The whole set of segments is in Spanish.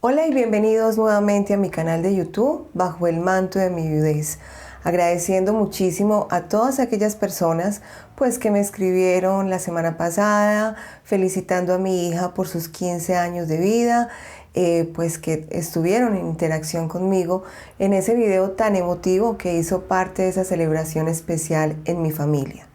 Hola y bienvenidos nuevamente a mi canal de YouTube, Bajo el Manto de mi Viudez. Agradeciendo muchísimo a todas aquellas personas pues que me escribieron la semana pasada, felicitando a mi hija por sus 15 años de vida, pues que estuvieron en interacción conmigo en ese video tan emotivo que hizo parte de esa celebración especial en mi familia.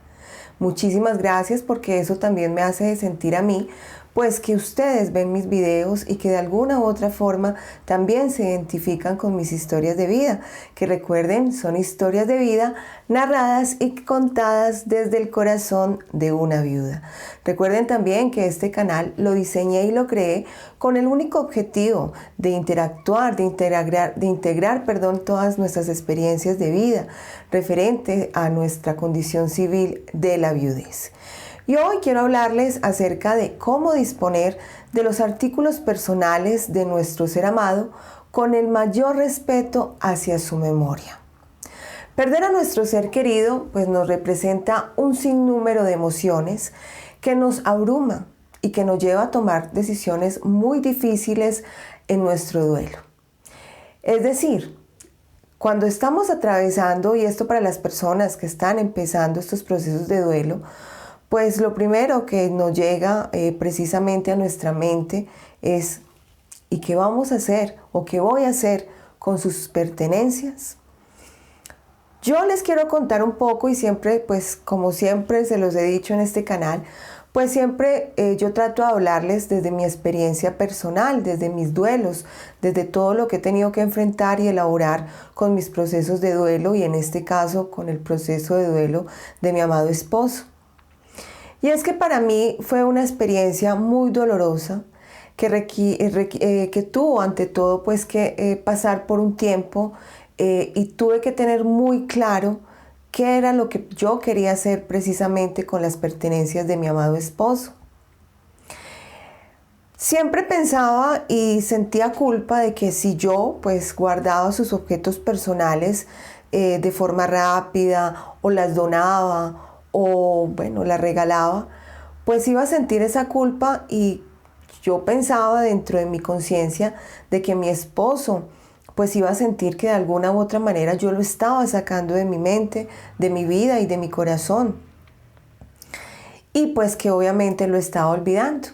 Muchísimas gracias porque eso también me hace sentir a mí pues que ustedes ven mis videos y que de alguna u otra forma también se identifican con mis historias de vida, que recuerden, son historias de vida narradas y contadas desde el corazón de una viuda. Recuerden también que este canal lo diseñé y lo creé con el único objetivo de interactuar, de integrar todas nuestras experiencias de vida referente a nuestra condición civil de la viudez. Y hoy quiero hablarles acerca de cómo disponer de los artículos personales de nuestro ser amado con el mayor respeto hacia su memoria. Perder a nuestro ser querido pues nos representa un sinnúmero de emociones que nos abruma y que nos lleva a tomar decisiones muy difíciles en nuestro duelo. Es decir, cuando estamos atravesando, y esto para las personas que están empezando estos procesos de duelo, pues lo primero que nos llega precisamente a nuestra mente es ¿y qué vamos a hacer o qué voy a hacer con sus pertenencias? Yo les quiero contar un poco y siempre, pues como siempre se los he dicho en este canal, pues siempre yo trato de hablarles desde mi experiencia personal, desde mis duelos, desde todo lo que he tenido que enfrentar y elaborar con mis procesos de duelo y en este caso con el proceso de duelo de mi amado esposo. Y es que para mí fue una experiencia muy dolorosa que tuvo ante todo pues que pasar por un tiempo y tuve que tener muy claro qué era lo que yo quería hacer precisamente con las pertenencias de mi amado esposo. Siempre pensaba y sentía culpa de que si yo pues guardaba sus objetos personales de forma rápida o las donaba o bueno, la regalaba, pues iba a sentir esa culpa y yo pensaba dentro de mi conciencia de que mi esposo pues iba a sentir que de alguna u otra manera yo lo estaba sacando de mi mente, de mi vida y de mi corazón. Y pues que obviamente lo estaba olvidando.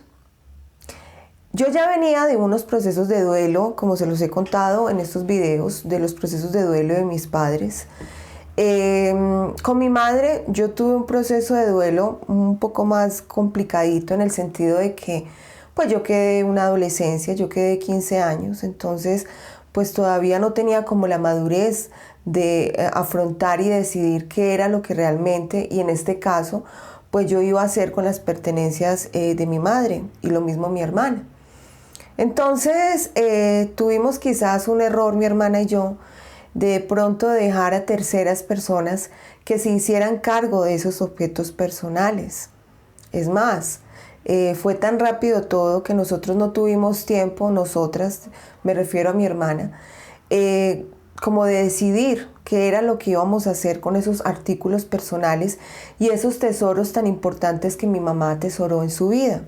Yo ya venía de unos procesos de duelo, como se los he contado en estos videos, de los procesos de duelo de mis padres. Con mi madre yo tuve un proceso de duelo un poco más complicadito en el sentido de que pues yo quedé una adolescencia, yo quedé 15 años, entonces pues todavía no tenía como la madurez de afrontar y decidir qué era lo que realmente, y en este caso pues yo iba a hacer con las pertenencias de mi madre y lo mismo mi hermana. Entonces tuvimos quizás un error mi hermana y yo de pronto dejar a terceras personas que se hicieran cargo de esos objetos personales. Es más, fue tan rápido todo que nosotros no tuvimos tiempo, nosotras, me refiero a mi hermana, como de decidir qué era lo que íbamos a hacer con esos artículos personales y esos tesoros tan importantes que mi mamá atesoró en su vida.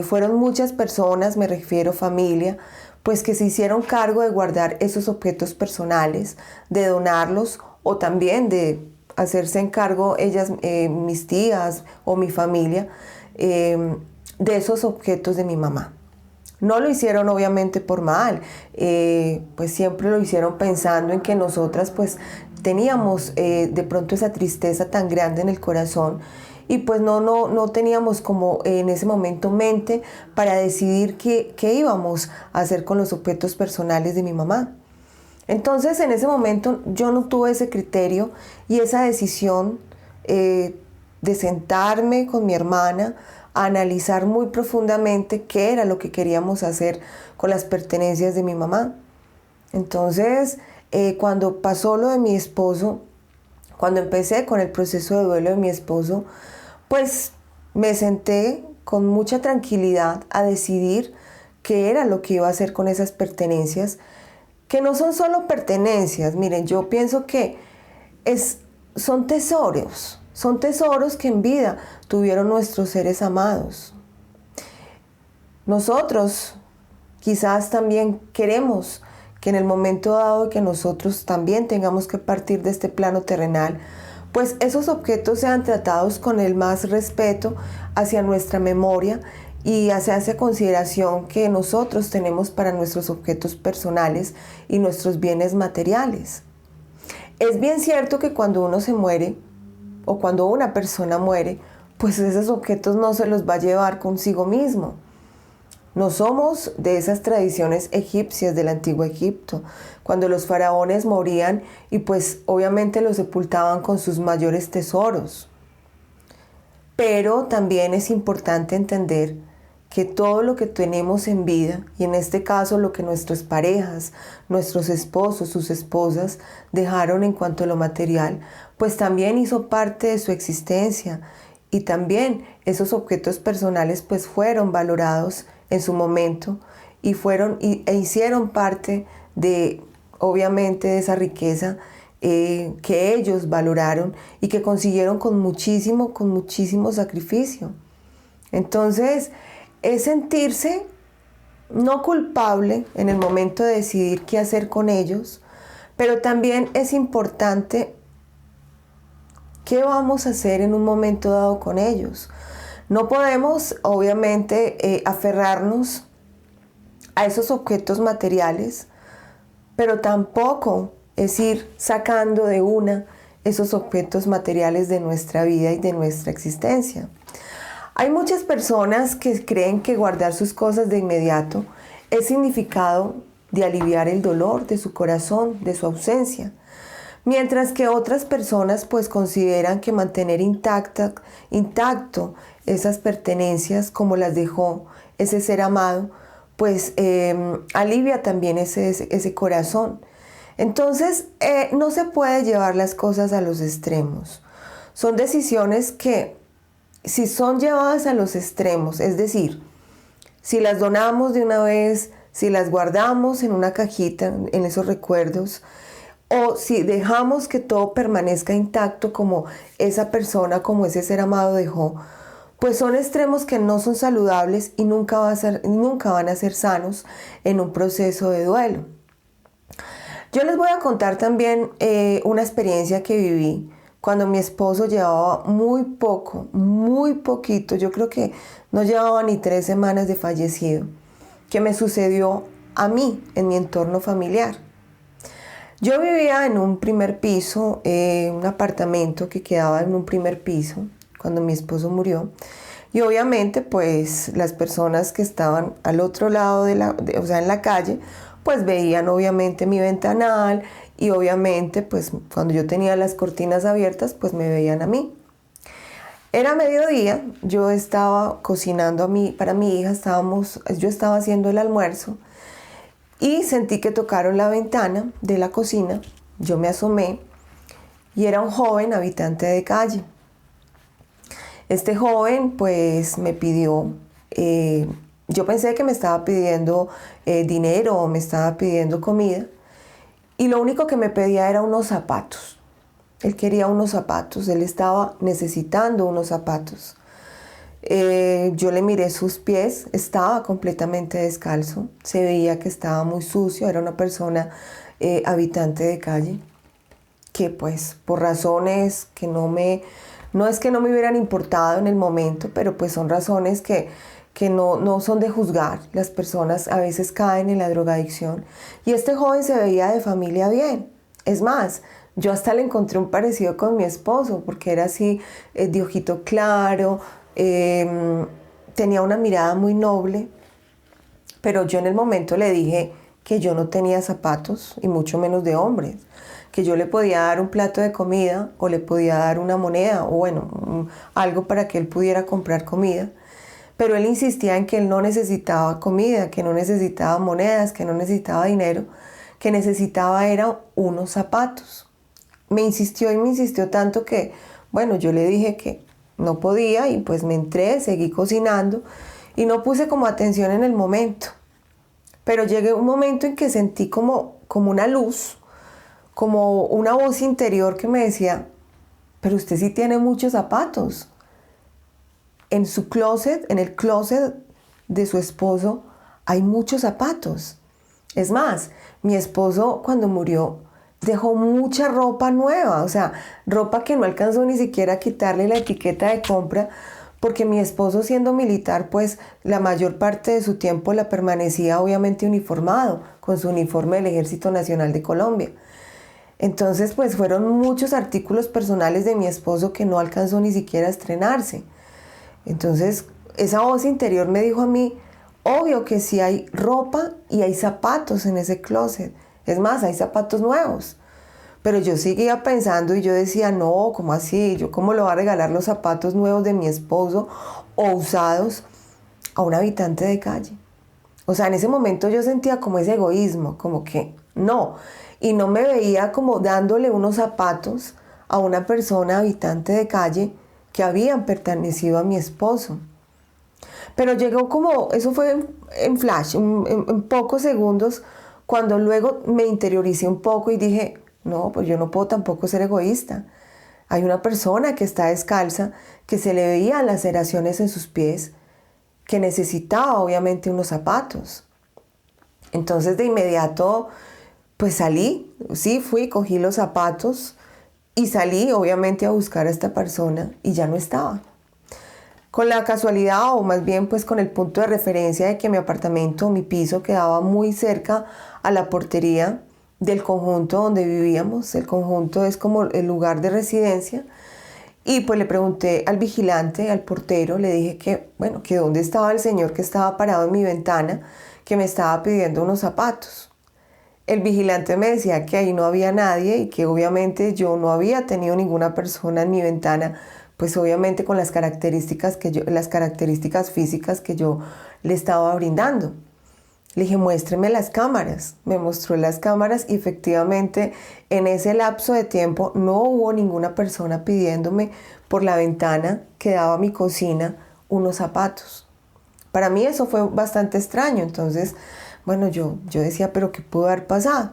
Fueron muchas personas, me refiero familia, pues que se hicieron cargo de guardar esos objetos personales, de donarlos o también de hacerse en cargo ellas, mis tías o mi familia, de esos objetos de mi mamá. No lo hicieron obviamente por mal, pues siempre lo hicieron pensando en que nosotras pues teníamos de pronto esa tristeza tan grande en el corazón y pues no teníamos como en ese momento mente para decidir qué íbamos a hacer con los objetos personales de mi mamá. Entonces en ese momento yo no tuve ese criterio y esa decisión de sentarme con mi hermana a analizar muy profundamente qué era lo que queríamos hacer con las pertenencias de mi mamá. Entonces cuando pasó lo de mi esposo, cuando empecé con el proceso de duelo de mi esposo, pues me senté con mucha tranquilidad a decidir qué era lo que iba a hacer con esas pertenencias, que no son solo pertenencias. Miren, yo pienso que son tesoros que en vida tuvieron nuestros seres amados. Nosotros Quizás también queremos que en el momento dado que nosotros también tengamos que partir de este plano terrenal, pues esos objetos sean tratados con el más respeto hacia nuestra memoria y hacia esa consideración que nosotros tenemos para nuestros objetos personales y nuestros bienes materiales. Es bien cierto que cuando uno se muere o cuando una persona muere, pues esos objetos no se los va a llevar consigo mismo. No somos de esas tradiciones egipcias del antiguo Egipto, cuando los faraones morían y pues obviamente los sepultaban con sus mayores tesoros. Pero también es importante entender que todo lo que tenemos en vida, y en este caso lo que nuestras parejas, nuestros esposos, sus esposas dejaron en cuanto a lo material, pues también hizo parte de su existencia y también esos objetos personales pues fueron valorados en su momento y hicieron parte de, obviamente, de esa riqueza que ellos valoraron y que consiguieron con muchísimo sacrificio. Entonces, es sentirse no culpable en el momento de decidir qué hacer con ellos, pero también es importante qué vamos a hacer en un momento dado con ellos. No podemos, obviamente, aferrarnos a esos objetos materiales, pero tampoco es ir sacando de una esos objetos materiales de nuestra vida y de nuestra existencia. Hay muchas personas que creen que guardar sus cosas de inmediato es significado de aliviar el dolor de su corazón, de su ausencia. Mientras que otras personas pues consideran que mantener intacto esas pertenencias como las dejó ese ser amado, pues alivia también ese corazón. Entonces no se puede llevar las cosas a los extremos. Son decisiones que si son llevadas a los extremos, es decir, si las donamos de una vez, si las guardamos en una cajita, en esos recuerdos, o si dejamos que todo permanezca intacto como esa persona, como ese ser amado dejó, pues son extremos que no son saludables y nunca van a ser sanos en un proceso de duelo. Yo les voy a contar también una experiencia que viví cuando mi esposo llevaba muy poquito, yo creo que no llevaba ni 3 semanas de fallecido, que me sucedió a mí en mi entorno familiar. Yo vivía en un primer piso, un apartamento que quedaba en un primer piso cuando mi esposo murió. Y obviamente pues las personas que estaban al otro lado o sea, en la calle, pues veían obviamente mi ventanal y obviamente pues cuando yo tenía las cortinas abiertas pues me veían a mí. Era mediodía, yo estaba cocinando para mi hija, yo estaba haciendo el almuerzo. Y sentí que tocaron la ventana de la cocina, yo me asomé y era un joven habitante de calle. Este joven pues me pidió, yo pensé que me estaba pidiendo dinero o me estaba pidiendo comida y lo único que me pedía era unos zapatos. Él quería unos zapatos, él estaba necesitando unos zapatos. Yo le miré sus pies, estaba completamente descalzo, se veía que estaba muy sucio, era una persona habitante de calle, que pues por razones que no es que no me hubieran importado en el momento, pero pues son razones que no son de juzgar. Las personas a veces caen en la drogadicción y este joven se veía de familia bien. Es más, yo hasta le encontré un parecido con mi esposo porque era así de ojito claro, tenía una mirada muy noble, pero yo en el momento le dije que yo no tenía zapatos y mucho menos de hombres, que yo le podía dar un plato de comida o le podía dar una moneda o bueno, algo para que él pudiera comprar comida, pero él insistía en que él no necesitaba comida, que no necesitaba monedas, que no necesitaba dinero, que necesitaba era unos zapatos. Me insistió tanto que, bueno, yo le dije que no podía y pues me entré, seguí cocinando y no puse como atención en el momento. Pero llegué a un momento en que sentí como una luz, como una voz interior que me decía, pero usted sí tiene muchos zapatos. En su closet, en el closet de su esposo, hay muchos zapatos. Es más, mi esposo cuando murió dejó mucha ropa nueva, o sea, ropa que no alcanzó ni siquiera a quitarle la etiqueta de compra, porque mi esposo, siendo militar, pues la mayor parte de su tiempo la permanecía obviamente uniformado, con su uniforme del Ejército Nacional de Colombia. Entonces, pues fueron muchos artículos personales de mi esposo que no alcanzó ni siquiera a estrenarse. Entonces, esa voz interior me dijo a mí, obvio que sí hay ropa y hay zapatos en ese closet. Es más, hay zapatos nuevos. Pero yo seguía pensando y yo decía, no, ¿cómo así? ¿Yo cómo le voy a regalar los zapatos nuevos de mi esposo o usados a un habitante de calle? O sea, en ese momento yo sentía como ese egoísmo, como que no. Y no me veía como dándole unos zapatos a una persona habitante de calle que habían pertenecido a mi esposo. Pero llegó como, eso fue en flash, en pocos segundos, cuando luego me interioricé un poco y dije, no, pues yo no puedo tampoco ser egoísta. Hay una persona que está descalza, que se le veían laceraciones en sus pies, que necesitaba obviamente unos zapatos. Entonces de inmediato, pues salí, sí, fui, cogí los zapatos y salí obviamente a buscar a esta persona y ya no estaba. Con la casualidad, o más bien pues con el punto de referencia de que mi apartamento, mi piso, quedaba muy cerca a la portería del conjunto donde vivíamos. El conjunto es como el lugar de residencia. Y pues le pregunté al vigilante, al portero, le dije que, bueno, que dónde estaba el señor que estaba parado en mi ventana, que me estaba pidiendo unos zapatos. El vigilante me decía que ahí no había nadie y que obviamente yo no había tenido ninguna persona en mi ventana, pues obviamente con las características físicas que yo le estaba brindando. Le dije, muéstreme las cámaras. Me mostró las cámaras y efectivamente en ese lapso de tiempo no hubo ninguna persona pidiéndome por la ventana que daba a mi cocina unos zapatos. Para mí eso fue bastante extraño. Entonces, bueno, yo decía, ¿pero qué pudo haber pasado?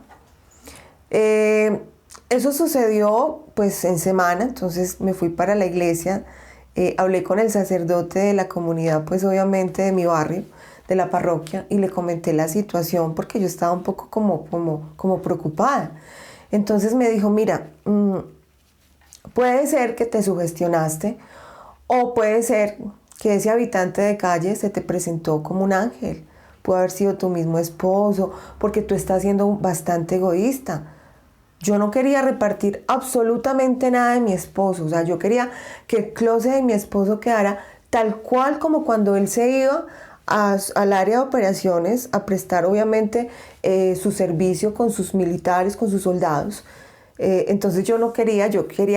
Eso sucedió pues en semana, entonces me fui para la iglesia, hablé con el sacerdote de la comunidad, pues obviamente de mi barrio, de la parroquia, y le comenté la situación porque yo estaba un poco como preocupada. Entonces me dijo, mira, puede ser que te sugestionaste o puede ser que ese habitante de calle se te presentó como un ángel. Puede haber sido tu mismo esposo, porque tú estás siendo bastante egoísta. Yo no quería repartir absolutamente nada de mi esposo. O sea, yo quería que el closet de mi esposo quedara tal cual como cuando él se iba al área de operaciones a prestar obviamente su servicio con sus militares, con sus soldados. Entonces yo quería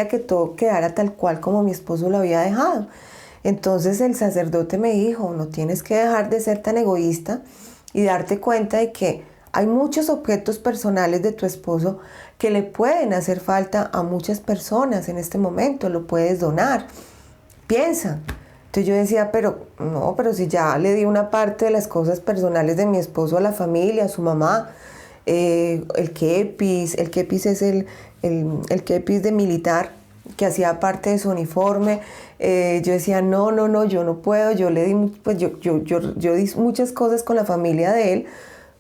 que todo quedara tal cual como mi esposo lo había dejado. Entonces el sacerdote me dijo, no tienes que dejar de ser tan egoísta y darte cuenta de que hay muchos objetos personales de tu esposo que le pueden hacer falta a muchas personas en este momento, lo puedes donar. Piensa. Entonces yo decía, pero si ya le di una parte de las cosas personales de mi esposo a la familia, a su mamá, el kepis es el kepis de militar que hacía parte de su uniforme. Yo decía, no, yo no puedo, yo le di, pues yo di muchas cosas con la familia de él,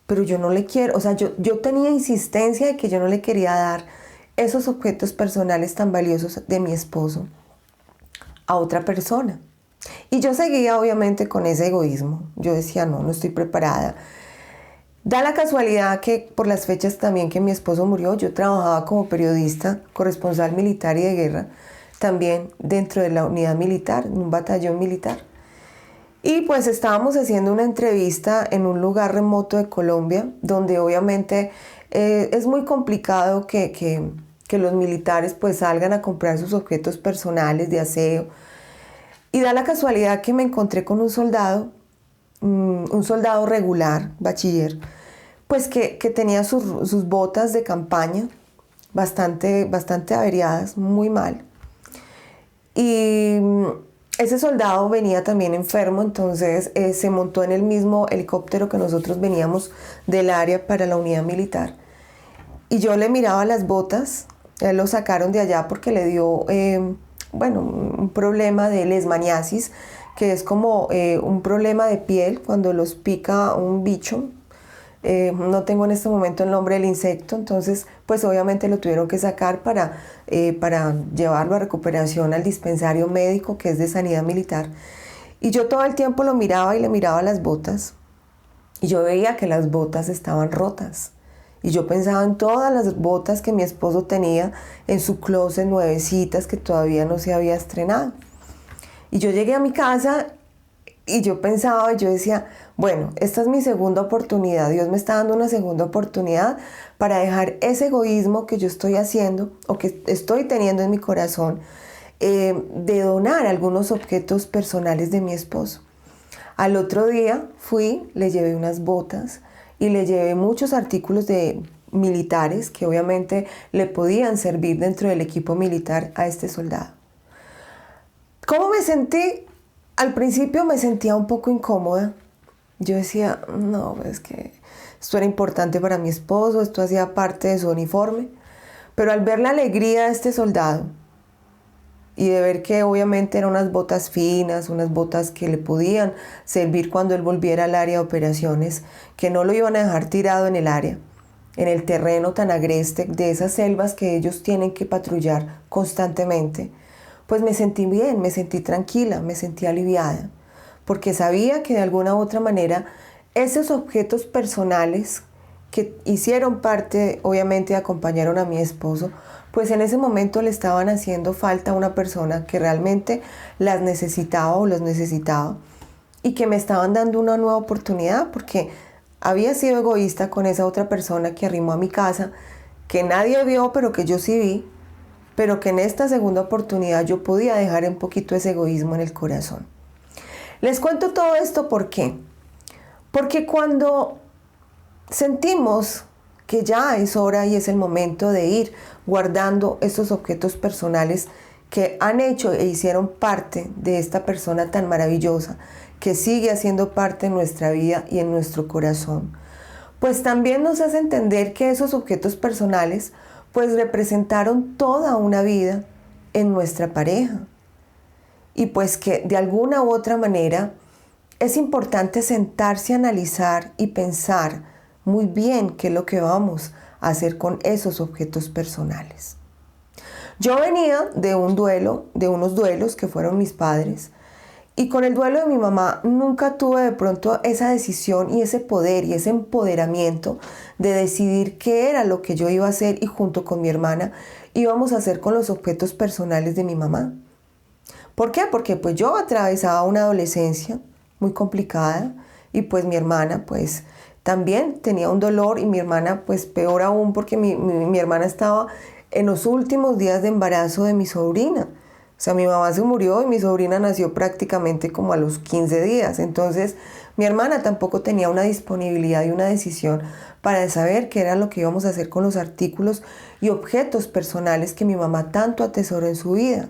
pero yo no le quiero, o sea, yo tenía insistencia de que yo no le quería dar esos objetos personales tan valiosos de mi esposo a otra persona. Y yo seguía obviamente con ese egoísmo. Yo decía, no estoy preparada. Da la casualidad que por las fechas también que mi esposo murió, yo trabajaba como periodista, corresponsal militar y de guerra, también dentro de la unidad militar, en un batallón militar. Y pues estábamos haciendo una entrevista en un lugar remoto de Colombia, donde obviamente es muy complicado que los militares pues salgan a comprar sus objetos personales de aseo. Y da la casualidad que me encontré con un soldado regular, bachiller, pues que tenía sus botas de campaña bastante averiadas, muy mal. Y ese soldado venía también enfermo, entonces se montó en el mismo helicóptero que nosotros veníamos del área para la unidad militar. Y yo le miraba las botas, él lo sacaron de allá porque le dio un problema de leishmaniasis, que es como un problema de piel cuando los pica un bicho. No tengo en este momento el nombre del insecto, entonces pues obviamente lo tuvieron que sacar para llevarlo a recuperación al dispensario médico que es de Sanidad Militar. Y yo todo el tiempo lo miraba y le miraba las botas y yo veía que las botas estaban rotas. Y yo pensaba en todas las botas que mi esposo tenía en su closet nuevecitas que todavía no se había estrenado. Y yo llegué a mi casa y yo pensaba, yo decía, bueno, esta es mi segunda oportunidad. Dios me está dando una segunda oportunidad para dejar ese egoísmo que yo estoy haciendo o que estoy teniendo en mi corazón, de donar algunos objetos personales de mi esposo. Al otro día fui, le llevé unas botas y le llevé muchos artículos de militares que obviamente le podían servir dentro del equipo militar a este soldado. ¿Cómo me sentí? Al principio me sentía un poco incómoda. Yo decía, no, es que esto era importante para mi esposo, esto hacía parte de su uniforme. Pero al ver la alegría de este soldado y de ver que obviamente eran unas botas finas, unas botas que le podían servir cuando él volviera al área de operaciones, que no lo iban a dejar tirado en el área, en el terreno tan agreste de esas selvas que ellos tienen que patrullar constantemente, pues me sentí bien, me sentí tranquila, me sentí aliviada, porque sabía que de alguna u otra manera esos objetos personales que hicieron parte, obviamente acompañaron a mi esposo, pues en ese momento le estaban haciendo falta a una persona que realmente las necesitaba o los necesitaba y que me estaban dando una nueva oportunidad porque había sido egoísta con esa otra persona que arrimó a mi casa, que nadie vio pero que yo sí vi, pero que en esta segunda oportunidad yo podía dejar un poquito ese egoísmo en el corazón. Les cuento todo esto ¿por qué? Porque cuando sentimos que ya es hora y es el momento de ir guardando esos objetos personales que han hecho e hicieron parte de esta persona tan maravillosa, que sigue haciendo parte de nuestra vida y en nuestro corazón, pues también nos hace entender que esos objetos personales pues representaron toda una vida en nuestra pareja. Y pues que de alguna u otra manera es importante sentarse a analizar y pensar muy bien qué es lo que vamos a hacer con esos objetos personales. Yo venía de un duelo, de unos duelos que fueron mis padres, y con el duelo de mi mamá nunca tuve de pronto esa decisión y ese poder y ese empoderamiento de decidir qué era lo que yo iba a hacer y junto con mi hermana íbamos a hacer con los objetos personales de mi mamá. ¿Por qué? Porque pues yo atravesaba una adolescencia muy complicada y pues mi hermana pues también tenía un dolor y mi hermana pues peor aún porque mi hermana estaba en los últimos días de embarazo de mi sobrina. O sea, mi mamá se murió y mi sobrina nació prácticamente como a los 15 días. Entonces, mi hermana tampoco tenía una disponibilidad y una decisión para saber qué era lo que íbamos a hacer con los artículos y objetos personales que mi mamá tanto atesoró en su vida.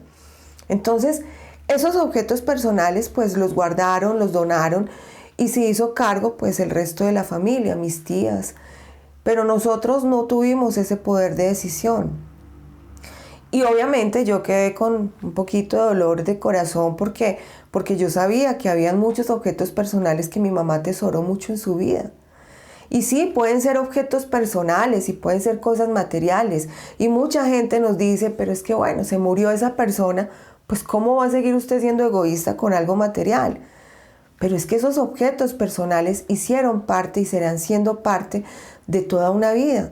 Entonces, esos objetos personales pues los guardaron, los donaron y se hizo cargo pues el resto de la familia, mis tías. Pero nosotros no tuvimos ese poder de decisión. Y obviamente yo quedé con un poquito de dolor de corazón porque yo sabía que habían muchos objetos personales que mi mamá atesoró mucho en su vida. Y sí, pueden ser objetos personales y pueden ser cosas materiales. Y mucha gente nos dice, pero es que bueno, se murió esa persona, pues ¿cómo va a seguir usted siendo egoísta con algo material? Pero es que esos objetos personales hicieron parte y serán siendo parte de toda una vida.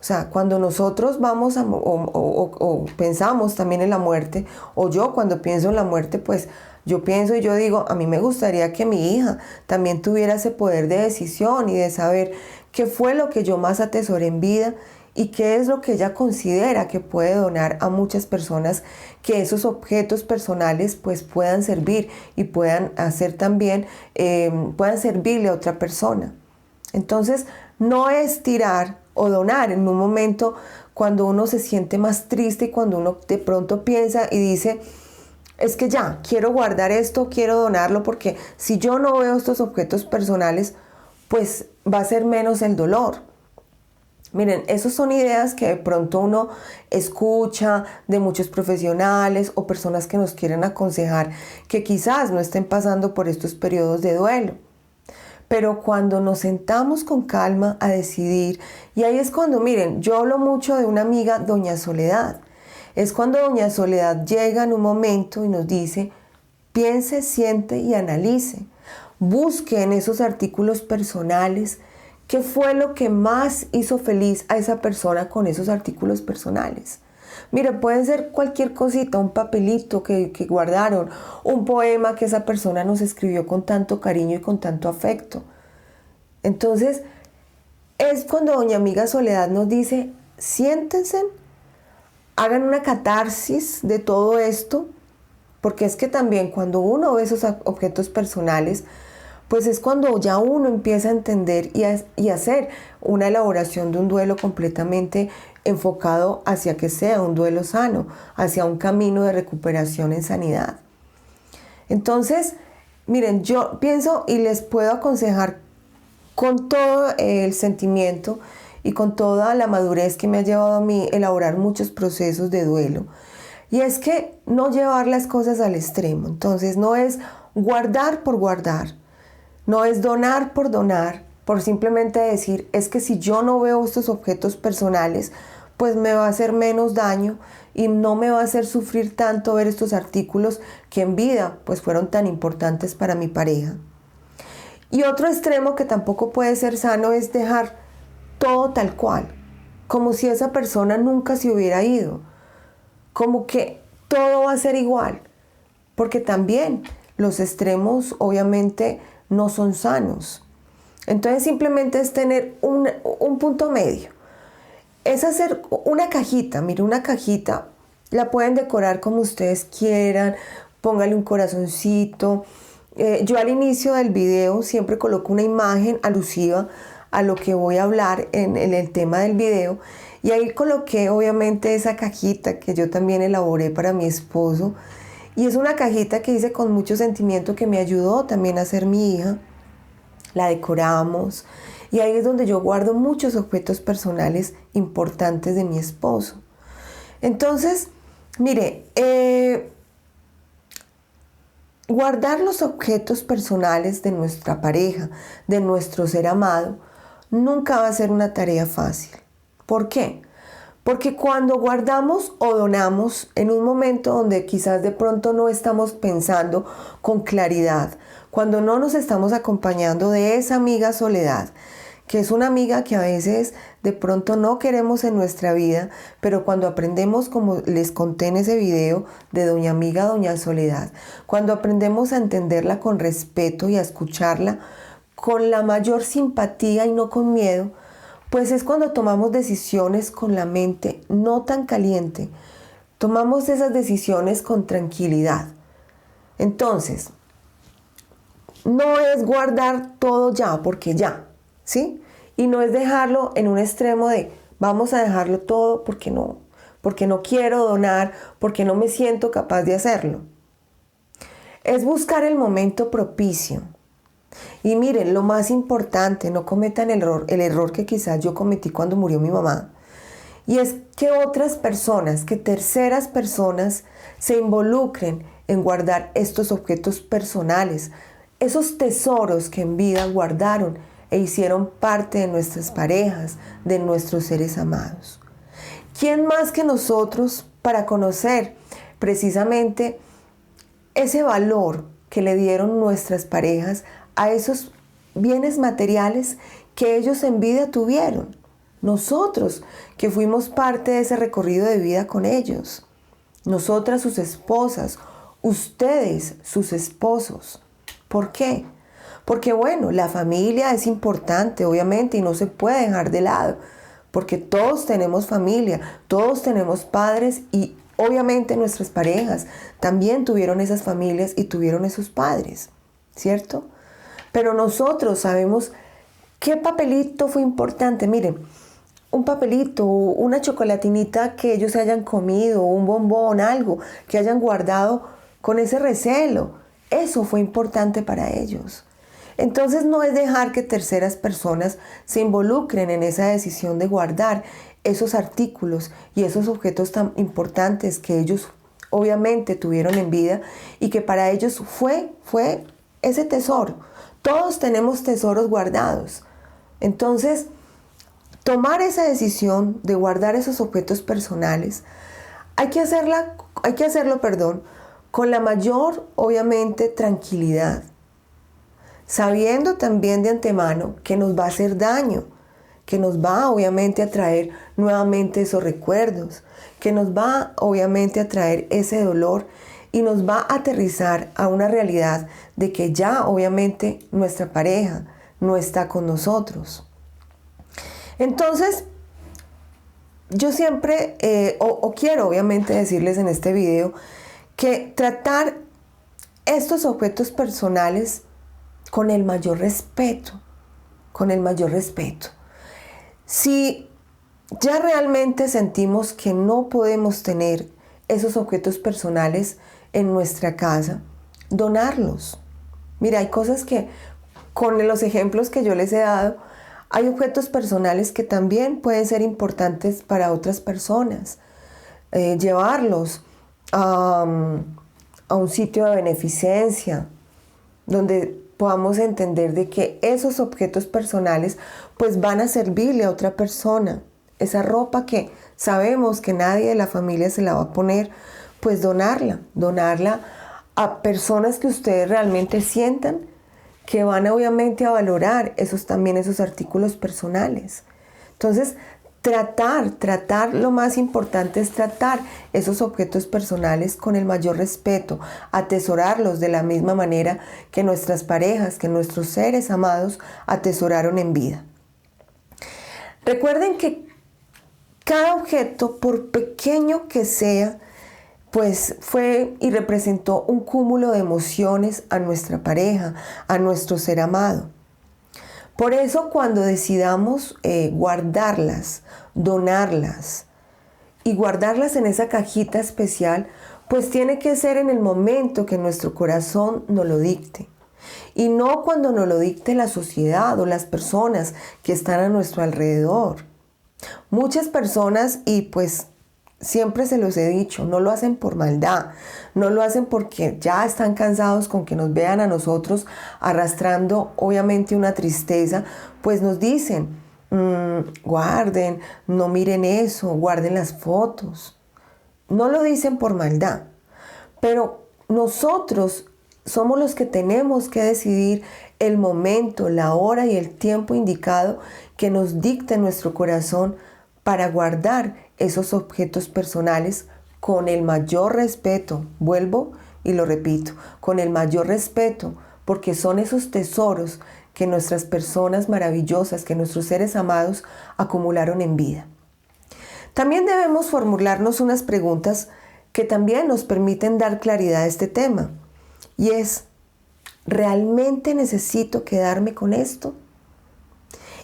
O sea, cuando nosotros vamos o pensamos también en la muerte, o yo cuando pienso en la muerte, pues yo pienso y yo digo, a mí me gustaría que mi hija también tuviera ese poder de decisión y de saber qué fue lo que yo más atesoré en vida y qué es lo que ella considera que puede donar a muchas personas, que esos objetos personales pues puedan servir y puedan hacer también, puedan servirle a otra persona. Entonces, no es tirar o donar en un momento cuando uno se siente más triste y cuando uno de pronto piensa y dice, es que ya, quiero guardar esto, quiero donarlo porque si yo no veo estos objetos personales, pues va a ser menos el dolor. Miren, esas son ideas que de pronto uno escucha de muchos profesionales o personas que nos quieren aconsejar que quizás no estén pasando por estos periodos de duelo. Pero cuando nos sentamos con calma a decidir, y ahí es cuando, miren, yo hablo mucho de una amiga, doña Soledad. Es cuando doña Soledad llega en un momento y nos dice, piense, siente y analice. Busque en esos artículos personales qué fue lo que más hizo feliz a esa persona con esos artículos personales. Mire, pueden ser cualquier cosita, un papelito que guardaron, un poema que esa persona nos escribió con tanto cariño y con tanto afecto. Entonces, es cuando doña amiga Soledad nos dice, siéntense, hagan una catarsis de todo esto, porque es que también cuando uno ve esos objetos personales, pues es cuando ya uno empieza a entender y a hacer una elaboración de un duelo completamente enfocado hacia que sea un duelo sano, hacia un camino de recuperación en sanidad. Entonces, miren, yo pienso y les puedo aconsejar con todo el sentimiento y con toda la madurez que me ha llevado a mí elaborar muchos procesos de duelo. Y es que no llevar las cosas al extremo. Entonces, no es guardar por guardar. No es donar, por simplemente decir, es que si yo no veo estos objetos personales, pues me va a hacer menos daño y no me va a hacer sufrir tanto ver estos artículos que en vida pues fueron tan importantes para mi pareja. Y otro extremo que tampoco puede ser sano es dejar todo tal cual, como si esa persona nunca se hubiera ido, como que todo va a ser igual, porque también los extremos obviamente no son sanos. Entonces simplemente es tener un punto medio. Es hacer una cajita, mire, una cajita, la pueden decorar como ustedes quieran, póngale un corazoncito. Yo al inicio del video siempre coloco una imagen alusiva a lo que voy a hablar en el tema del video, y ahí coloqué obviamente esa cajita que yo también elaboré para mi esposo. Y es una cajita que hice con mucho sentimiento, que me ayudó también a ser mi hija. La decoramos y ahí es donde yo guardo muchos objetos personales importantes de mi esposo. Entonces, mire, guardar los objetos personales de nuestra pareja, de nuestro ser amado, nunca va a ser una tarea fácil. ¿Por qué? Porque cuando guardamos o donamos en un momento donde quizás de pronto no estamos pensando con claridad, cuando no nos estamos acompañando de esa amiga Soledad, que es una amiga que a veces de pronto no queremos en nuestra vida, pero cuando aprendemos, como les conté en ese video de doña amiga, doña Soledad, cuando aprendemos a entenderla con respeto y a escucharla con la mayor simpatía y no con miedo, pues es cuando tomamos decisiones con la mente no tan caliente. Tomamos esas decisiones con tranquilidad. Entonces, no es guardar todo ya, porque ya, ¿sí? Y no es dejarlo en un extremo de vamos a dejarlo todo porque no quiero donar, porque no me siento capaz de hacerlo. Es buscar el momento propicio. Y miren, lo más importante, no cometan el error que quizás yo cometí cuando murió mi mamá. Y es que otras personas, que terceras personas se involucren en guardar estos objetos personales, esos tesoros que en vida guardaron e hicieron parte de nuestras parejas, de nuestros seres amados. ¿Quién más que nosotros para conocer precisamente ese valor que le dieron nuestras parejas a esos bienes materiales que ellos en vida tuvieron? Nosotros, que fuimos parte de ese recorrido de vida con ellos. Nosotras, sus esposas. Ustedes, sus esposos. ¿Por qué? Porque bueno, la familia es importante, obviamente, y no se puede dejar de lado. Porque todos tenemos familia, todos tenemos padres y obviamente nuestras parejas también tuvieron esas familias y tuvieron esos padres, ¿cierto? Pero nosotros sabemos qué papelito fue importante. Miren, un papelito, una chocolatinita que ellos hayan comido, un bombón, algo que hayan guardado con ese recelo. Eso fue importante para ellos. Entonces no es dejar que terceras personas se involucren en esa decisión de guardar esos artículos y esos objetos tan importantes que ellos obviamente tuvieron en vida y que para ellos fue ese tesoro. Todos tenemos tesoros guardados. Entonces, tomar esa decisión de guardar esos objetos personales, hay que hacerlo, con la mayor, obviamente, tranquilidad, sabiendo también de antemano que nos va a hacer daño, que nos va obviamente a traer nuevamente esos recuerdos, que nos va obviamente a traer ese dolor y nos va a aterrizar a una realidad de que ya obviamente nuestra pareja no está con nosotros. Entonces, yo siempre, quiero obviamente decirles en este video, que tratar estos objetos personales con el mayor respeto, Si ya realmente sentimos que no podemos tener esos objetos personales en nuestra casa, donarlos. Mira, hay cosas que, con los ejemplos que yo les he dado, hay objetos personales que también pueden ser importantes para otras personas. Llevarlos a un sitio de beneficencia, donde podamos entender de que esos objetos personales pues van a servirle a otra persona. Esa ropa que sabemos que nadie de la familia se la va a poner, pues donarla a personas que ustedes realmente sientan que van obviamente a valorar esos artículos personales. Entonces, lo más importante es tratar esos objetos personales con el mayor respeto, atesorarlos de la misma manera que nuestras parejas, que nuestros seres amados atesoraron en vida. Recuerden que cada objeto, por pequeño que sea, pues fue y representó un cúmulo de emociones a nuestra pareja, a nuestro ser amado. Por eso cuando decidamos guardarlas, donarlas y guardarlas en esa cajita especial, pues tiene que ser en el momento que nuestro corazón nos lo dicte. Y no cuando nos lo dicte la sociedad o las personas que están a nuestro alrededor. Muchas personas, y pues siempre se los he dicho, no lo hacen por maldad, no lo hacen porque ya están cansados con que nos vean a nosotros arrastrando obviamente una tristeza, pues nos dicen, guarden, no miren eso, guarden las fotos. No lo dicen por maldad, pero nosotros somos los que tenemos que decidir el momento, la hora y el tiempo indicado que nos dicte nuestro corazón para guardar esos objetos personales con el mayor respeto. Vuelvo y lo repito, con el mayor respeto, porque son esos tesoros que nuestras personas maravillosas, que nuestros seres amados acumularon en vida. También debemos formularnos unas preguntas que también nos permiten dar claridad a este tema. Y es, ¿realmente necesito quedarme con esto?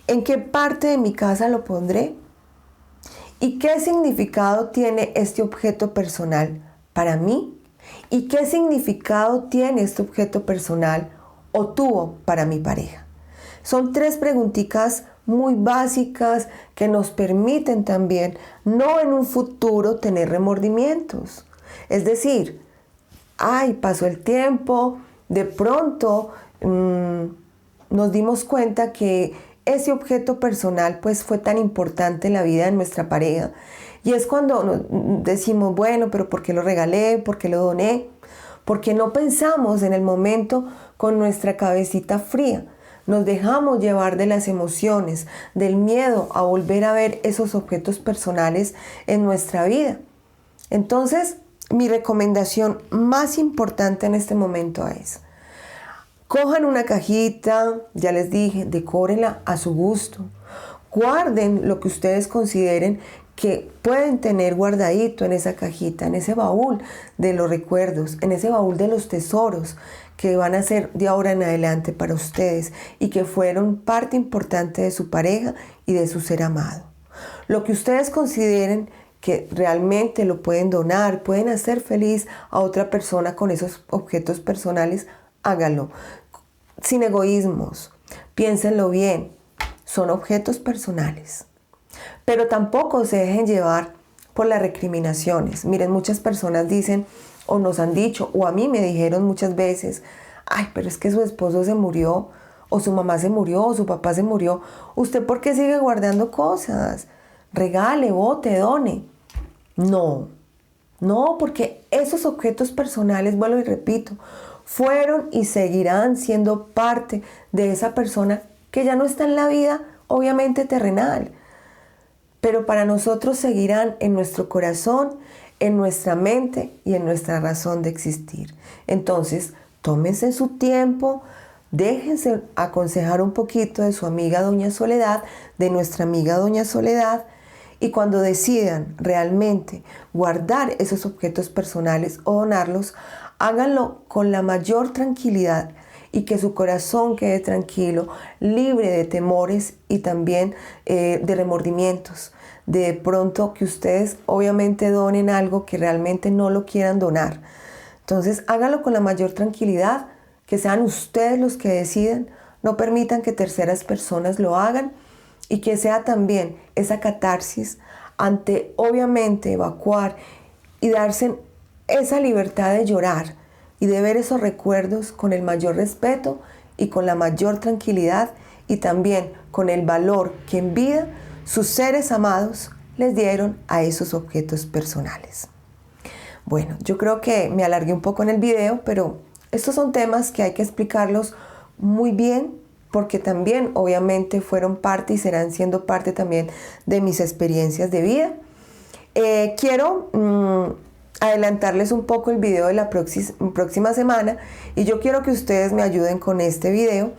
¿En qué parte de mi casa lo pondré? ¿Y qué significado tiene este objeto personal para mí? ¿Y qué significado tiene este objeto personal o tuvo para mi pareja? Son 3 preguntitas muy básicas que nos permiten también no en un futuro tener remordimientos. Es decir, pasó el tiempo, de pronto nos dimos cuenta que ese objeto personal pues fue tan importante en la vida de nuestra pareja. Y es cuando decimos, bueno, pero ¿por qué lo regalé? ¿Por qué lo doné? Porque no pensamos en el momento con nuestra cabecita fría. Nos dejamos llevar de las emociones, del miedo a volver a ver esos objetos personales en nuestra vida. Entonces, mi recomendación más importante en este momento es: cojan una cajita, ya les dije, decórenla a su gusto. Guarden lo que ustedes consideren que pueden tener guardadito en esa cajita, en ese baúl de los recuerdos, en ese baúl de los tesoros que van a ser de ahora en adelante para ustedes y que fueron parte importante de su pareja y de su ser amado. Lo que ustedes consideren que realmente lo pueden donar, pueden hacer feliz a otra persona con esos objetos personales, hágalo. sin egoísmos. Piénsenlo bien, son objetos personales. Pero tampoco se dejen llevar por las recriminaciones. Miren, muchas personas dicen o nos han dicho o a mí me dijeron muchas veces, ay, pero es que su esposo se murió o su mamá se murió o su papá se murió. ¿Usted por qué sigue guardando cosas? Regale, bote, done. No, porque esos objetos personales, vuelvo y repito, fueron y seguirán siendo parte de esa persona que ya no está en la vida, obviamente terrenal. Pero para nosotros seguirán en nuestro corazón, en nuestra mente y en nuestra razón de existir. Entonces, tómense su tiempo, déjense aconsejar un poquito de su amiga Doña Soledad, de nuestra amiga Doña Soledad, y cuando decidan realmente guardar esos objetos personales o donarlos, háganlo con la mayor tranquilidad y que su corazón quede tranquilo, libre de temores y también de remordimientos. De pronto que ustedes obviamente donen algo que realmente no lo quieran donar. Entonces háganlo con la mayor tranquilidad, que sean ustedes los que decidan, no permitan que terceras personas lo hagan y que sea también esa catarsis ante obviamente evacuar y darse esa libertad de llorar y de ver esos recuerdos con el mayor respeto y con la mayor tranquilidad y también con el valor que en vida sus seres amados les dieron a esos objetos personales. Bueno, yo creo que me alargué un poco en el video, pero estos son temas que hay que explicarlos muy bien porque también obviamente fueron parte y serán siendo parte también de mis experiencias de vida. Quiero adelantarles un poco el video de la próxima semana y yo quiero que ustedes me ayuden con este video,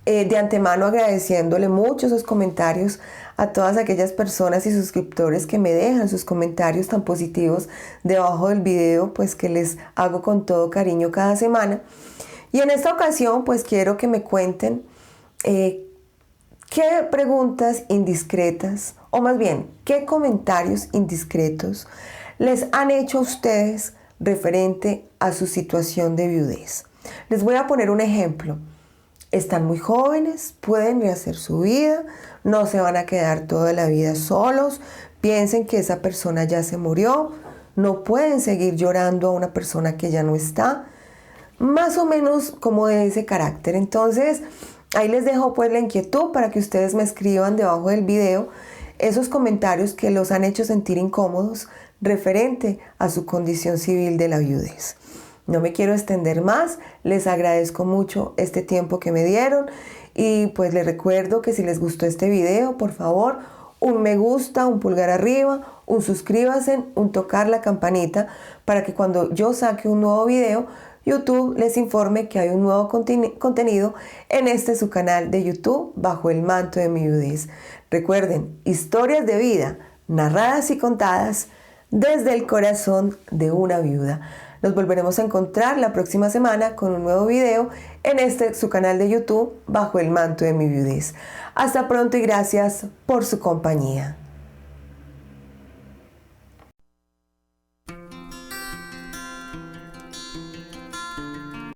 de antemano agradeciéndole mucho sus comentarios a todas aquellas personas y suscriptores que me dejan sus comentarios tan positivos debajo del video, pues que les hago con todo cariño cada semana. Y en esta ocasión pues quiero que me cuenten qué preguntas indiscretas, o más bien, qué comentarios indiscretos les han hecho a ustedes referente a su situación de viudez. Les voy a poner un ejemplo. Están muy jóvenes, pueden rehacer su vida, no se van a quedar toda la vida solos, piensen que esa persona ya se murió, no pueden seguir llorando a una persona que ya no está, más o menos como de ese carácter. Entonces, ahí les dejo pues la inquietud para que ustedes me escriban debajo del video esos comentarios que los han hecho sentir incómodos referente a su condición civil de la viudez. No me quiero extender más, les agradezco mucho este tiempo que me dieron y pues les recuerdo que si les gustó este video, por favor, un me gusta, un pulgar arriba, un suscríbanse, un tocar la campanita para que cuando yo saque un nuevo video, YouTube les informe que hay un nuevo contenido en su canal de YouTube Bajo el Manto de mi Viudez. Recuerden, historias de vida narradas y contadas desde el corazón de una viuda. Nos volveremos a encontrar la próxima semana con un nuevo video en su canal de YouTube Bajo el Manto de mi Viudez. Hasta pronto y gracias por su compañía.